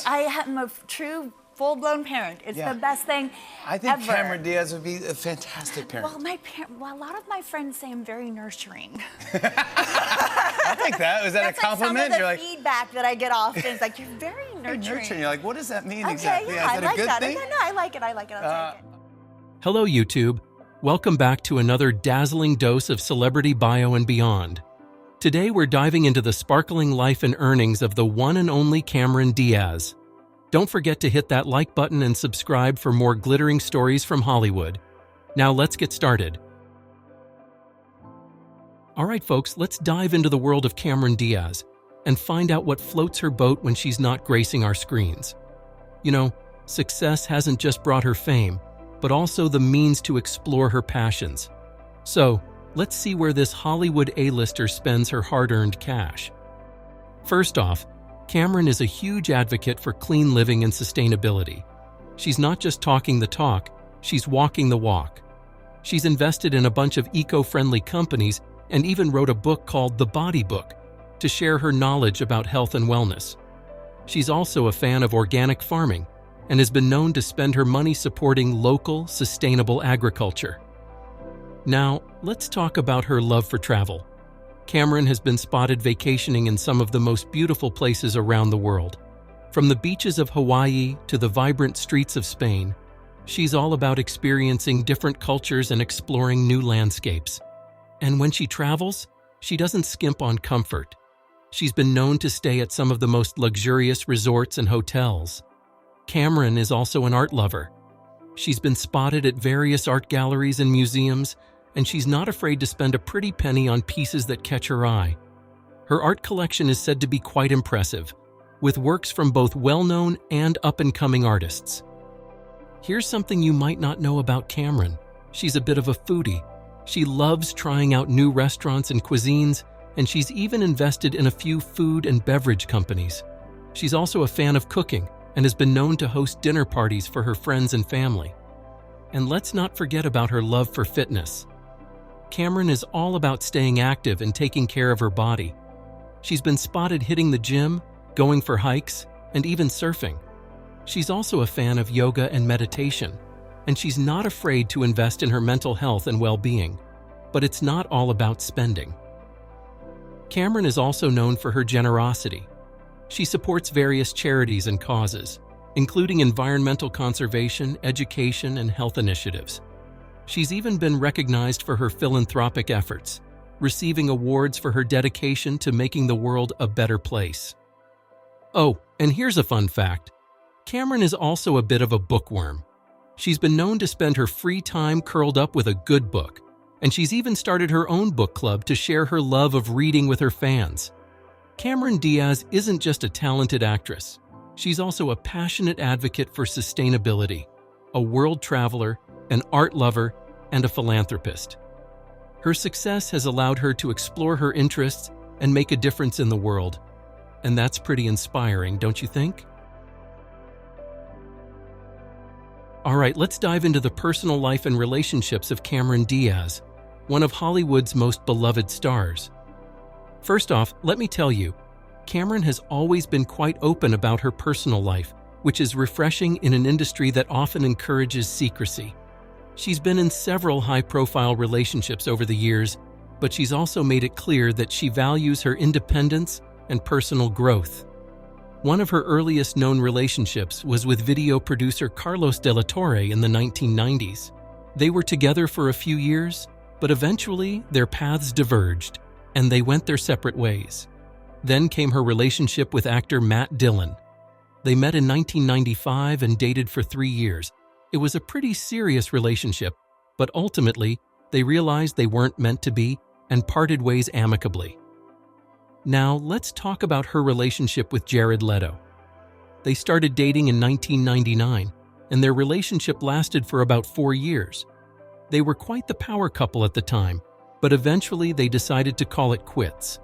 I am a true full-blown parent. It's the best thing I think ever. Cameron Diaz would be a fantastic parent. Well, a lot of my friends say I'm very nurturing. I'll take that. Was that a compliment? That's some of the feedback that I get often. It's like, you're very nurturing. You're like, what does that mean okay, exactly? Yeah, Is that a good thing? No, I like it. I'll take it. Hello, YouTube. Welcome back to another dazzling dose of celebrity bio and beyond. Today, we're diving into the sparkling life and earnings of the one and only Cameron Diaz. Don't forget to hit that like button and subscribe for more glittering stories from Hollywood. Now let's get started. All right, folks, let's dive into the world of Cameron Diaz and find out what floats her boat when she's not gracing our screens. You know, success hasn't just brought her fame, but also the means to explore her passions. So, let's see where this Hollywood A-lister spends her hard-earned cash. First off, Cameron is a huge advocate for clean living and sustainability. She's not just talking the talk, she's walking the walk. She's invested in a bunch of eco-friendly companies and even wrote a book called The Body Book to share her knowledge about health and wellness. She's also a fan of organic farming and has been known to spend her money supporting local, sustainable agriculture. Now, let's talk about her love for travel. Cameron has been spotted vacationing in some of the most beautiful places around the world. From the beaches of Hawaii to the vibrant streets of Spain, she's all about experiencing different cultures and exploring new landscapes. And when she travels, she doesn't skimp on comfort. She's been known to stay at some of the most luxurious resorts and hotels. Cameron is also an art lover. She's been spotted at various art galleries and museums, and she's not afraid to spend a pretty penny on pieces that catch her eye. Her art collection is said to be quite impressive, with works from both well-known and up-and-coming artists. Here's something you might not know about Cameron. She's a bit of a foodie. She loves trying out new restaurants and cuisines, and she's even invested in a few food and beverage companies. She's also a fan of cooking and has been known to host dinner parties for her friends and family. And let's not forget about her love for fitness. Cameron is all about staying active and taking care of her body. She's been spotted hitting the gym, going for hikes, and even surfing. She's also a fan of yoga and meditation, and she's not afraid to invest in her mental health and well-being. But it's not all about spending. Cameron is also known for her generosity. She supports various charities and causes, including environmental conservation, education, and health initiatives. She's even been recognized for her philanthropic efforts, receiving awards for her dedication to making the world a better place. Oh, and here's a fun fact. Cameron is also a bit of a bookworm. She's been known to spend her free time curled up with a good book, and she's even started her own book club to share her love of reading with her fans. Cameron Diaz isn't just a talented actress. She's also a passionate advocate for sustainability, a world traveler, an art lover, and a philanthropist. Her success has allowed her to explore her interests and make a difference in the world. And that's pretty inspiring, don't you think? All right, let's dive into the personal life and relationships of Cameron Diaz, one of Hollywood's most beloved stars. First off, let me tell you, Cameron has always been quite open about her personal life, which is refreshing in an industry that often encourages secrecy. She's been in several high-profile relationships over the years, but she's also made it clear that she values her independence and personal growth. One of her earliest known relationships was with video producer Carlos de la Torre in the 1990s. They were together for a few years, but eventually their paths diverged, and they went their separate ways. Then came her relationship with actor Matt Dillon. They met in 1995 and dated for 3 years. It was a pretty serious relationship, but ultimately, they realized they weren't meant to be and parted ways amicably. Now, let's talk about her relationship with Jared Leto. They started dating in 1999, and their relationship lasted for about 4 years. They were quite the power couple at the time, but eventually they decided to call it quits.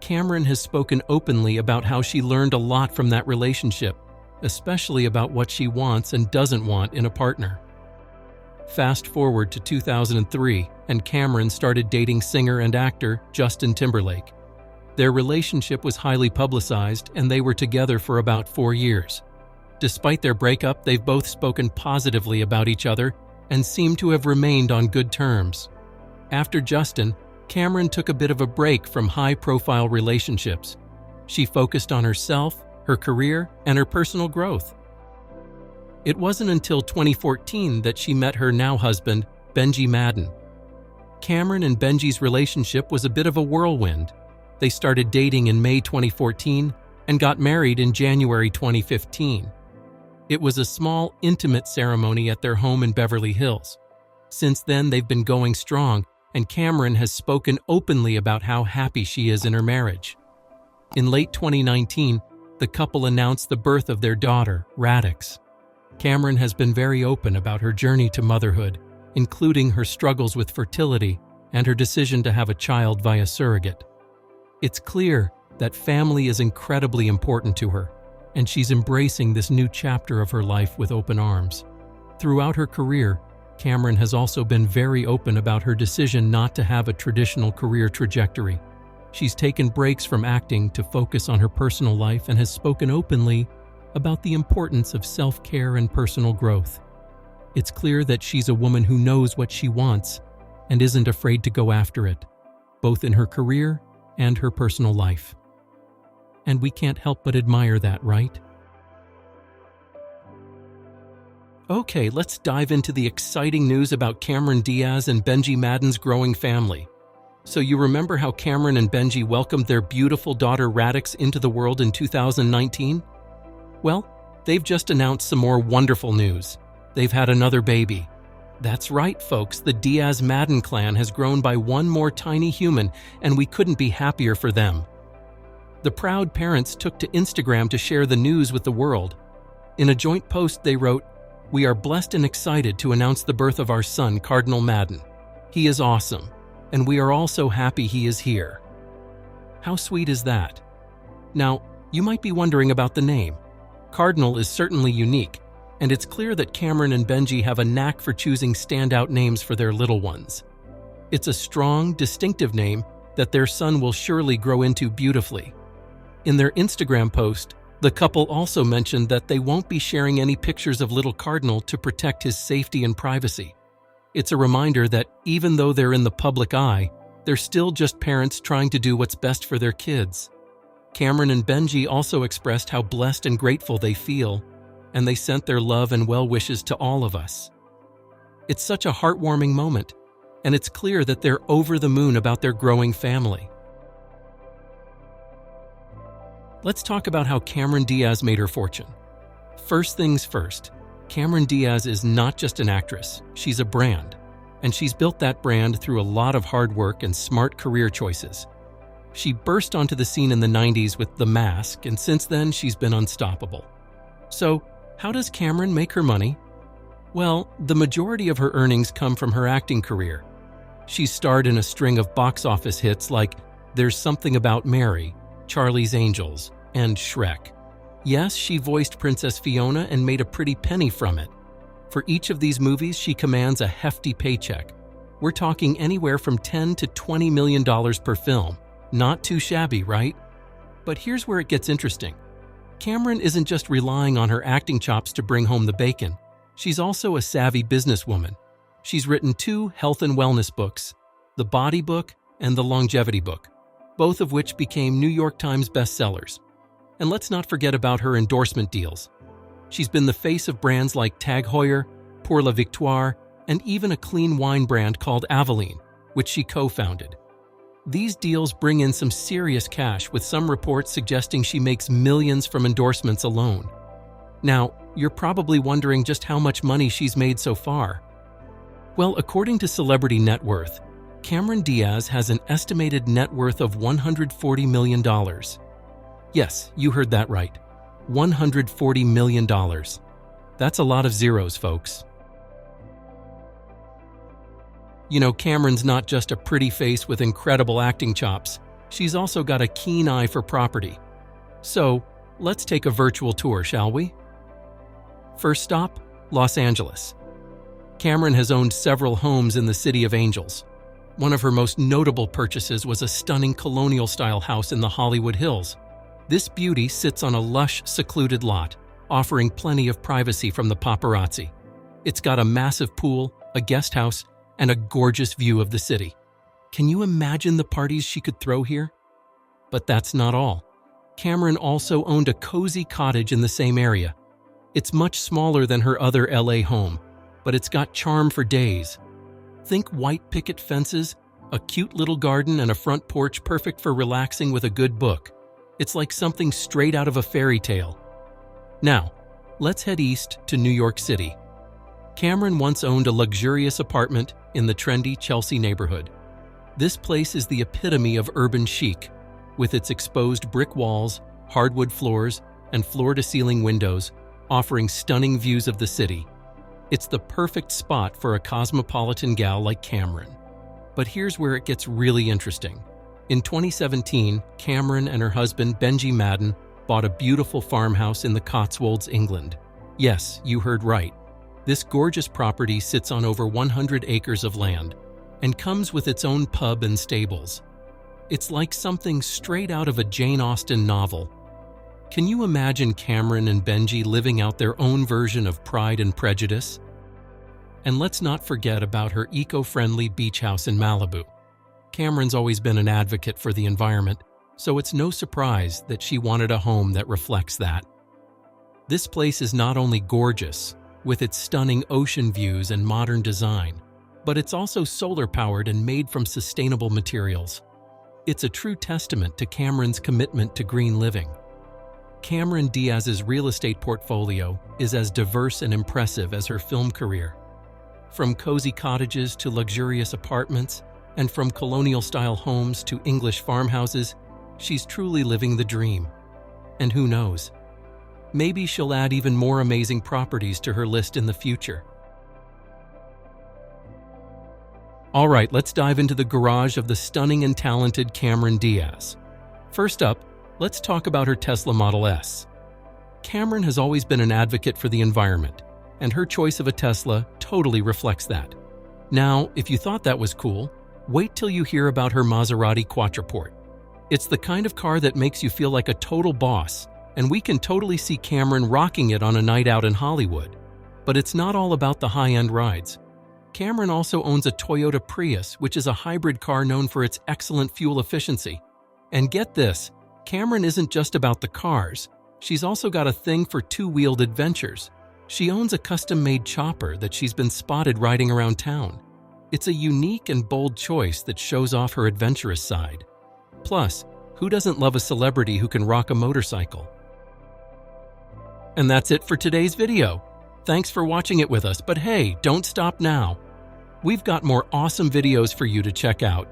Cameron has spoken openly about how she learned a lot from that relationship, especially about what she wants and doesn't want in a partner. Fast forward to 2003, and Cameron started dating singer and actor Justin Timberlake. Their relationship was highly publicized, and they were together for about 4 years. Despite their breakup, they've both spoken positively about each other and seem to have remained on good terms. After Justin, Cameron took a bit of a break from high-profile relationships. She focused on herself, her career, and her personal growth. It wasn't until 2014 that she met her now husband, Benji Madden. Cameron and Benji's relationship was a bit of a whirlwind. They started dating in May 2014 and got married in January 2015. It was a small, intimate ceremony at their home in Beverly Hills. Since then, they've been going strong, and Cameron has spoken openly about how happy she is in her marriage. In late 2019, the couple announced the birth of their daughter, Radix. Cameron has been very open about her journey to motherhood, including her struggles with fertility and her decision to have a child via surrogate. It's clear that family is incredibly important to her, and she's embracing this new chapter of her life with open arms. Throughout her career, Cameron has also been very open about her decision not to have a traditional career trajectory. She's taken breaks from acting to focus on her personal life and has spoken openly about the importance of self-care and personal growth. It's clear that she's a woman who knows what she wants and isn't afraid to go after it, both in her career and her personal life. And we can't help but admire that, right? Okay, let's dive into the exciting news about Cameron Diaz and Benji Madden's growing family. So you remember how Cameron and Benji welcomed their beautiful daughter Radix into the world in 2019? Well, they've just announced some more wonderful news. They've had another baby. That's right, folks, the Diaz Madden clan has grown by one more tiny human, and we couldn't be happier for them. The proud parents took to Instagram to share the news with the world. In a joint post, they wrote, "We are blessed and excited to announce the birth of our son, Cardinal Madden. He is awesome, and we are all so happy he is here." How sweet is that? Now, you might be wondering about the name. Cardinal is certainly unique, and it's clear that Cameron and Benji have a knack for choosing standout names for their little ones. It's a strong, distinctive name that their son will surely grow into beautifully. In their Instagram post, the couple also mentioned that they won't be sharing any pictures of little Cardinal to protect his safety and privacy. It's a reminder that even though they're in the public eye, they're still just parents trying to do what's best for their kids. Cameron and Benji also expressed how blessed and grateful they feel, and they sent their love and well wishes to all of us. It's such a heartwarming moment, and it's clear that they're over the moon about their growing family. Let's talk about how Cameron Diaz made her fortune. First things first, Cameron Diaz is not just an actress, she's a brand, and she's built that brand through a lot of hard work and smart career choices. She burst onto the scene in the 90s with The Mask, and since then she's been unstoppable. So, how does Cameron make her money? Well, the majority of her earnings come from her acting career. She's starred in a string of box office hits like There's Something About Mary, Charlie's Angels, and Shrek. Yes, she voiced Princess Fiona and made a pretty penny from it. For each of these movies, she commands a hefty paycheck. We're talking anywhere from $10 to $20 million per film. Not too shabby, right? But here's where it gets interesting. Cameron isn't just relying on her acting chops to bring home the bacon. She's also a savvy businesswoman. She's written 2 health and wellness books, The Body Book and The Longevity Book, both of which became New York Times bestsellers. And let's not forget about her endorsement deals. She's been the face of brands like Tag Heuer, Pour la Victoire, and even a clean wine brand called Aveline, which she co-founded. These deals bring in some serious cash, with some reports suggesting she makes millions from endorsements alone. Now, you're probably wondering just how much money she's made so far. Well, according to Celebrity Net Worth, Cameron Diaz has an estimated net worth of $140 million. Yes, you heard that right. $140 million. That's a lot of zeros, folks. You know, Cameron's not just a pretty face with incredible acting chops. She's also got a keen eye for property. So, let's take a virtual tour, shall we? First stop, Los Angeles. Cameron has owned several homes in the City of Angels. One of her most notable purchases was a stunning colonial-style house in the Hollywood Hills. This beauty sits on a lush, secluded lot, offering plenty of privacy from the paparazzi. It's got a massive pool, a guest house, and a gorgeous view of the city. Can you imagine the parties she could throw here? But that's not all. Cameron also owned a cozy cottage in the same area. It's much smaller than her other LA home, but it's got charm for days. Think white picket fences, a cute little garden, and a front porch perfect for relaxing with a good book. It's like something straight out of a fairy tale. Now, let's head east to New York City. Cameron once owned a luxurious apartment in the trendy Chelsea neighborhood. This place is the epitome of urban chic, with its exposed brick walls, hardwood floors, and floor-to-ceiling windows, offering stunning views of the city. It's the perfect spot for a cosmopolitan gal like Cameron. But here's where it gets really interesting. In 2017, Cameron and her husband, Benji Madden, bought a beautiful farmhouse in the Cotswolds, England. Yes, you heard right. This gorgeous property sits on over 100 acres of land and comes with its own pub and stables. It's like something straight out of a Jane Austen novel. Can you imagine Cameron and Benji living out their own version of Pride and Prejudice? And let's not forget about her eco-friendly beach house in Malibu. Cameron's always been an advocate for the environment, so it's no surprise that she wanted a home that reflects that. This place is not only gorgeous, with its stunning ocean views and modern design, but it's also solar-powered and made from sustainable materials. It's a true testament to Cameron's commitment to green living. Cameron Diaz's real estate portfolio is as diverse and impressive as her film career. From cozy cottages to luxurious apartments, and from colonial-style homes to English farmhouses, she's truly living the dream. And who knows? Maybe she'll add even more amazing properties to her list in the future. All right, let's dive into the garage of the stunning and talented Cameron Diaz. First up, let's talk about her Tesla Model S. Cameron has always been an advocate for the environment, and her choice of a Tesla totally reflects that. Now, if you thought that was cool, wait till you hear about her Maserati Quattroporte. It's the kind of car that makes you feel like a total boss, and we can totally see Cameron rocking it on a night out in Hollywood. But it's not all about the high-end rides. Cameron also owns a Toyota Prius, which is a hybrid car known for its excellent fuel efficiency. And get this, Cameron isn't just about the cars. She's also got a thing for two-wheeled adventures. She owns a custom-made chopper that she's been spotted riding around town. It's a unique and bold choice that shows off her adventurous side. Plus, who doesn't love a celebrity who can rock a motorcycle? And that's it for today's video. Thanks for watching it with us, but hey, don't stop now. We've got more awesome videos for you to check out.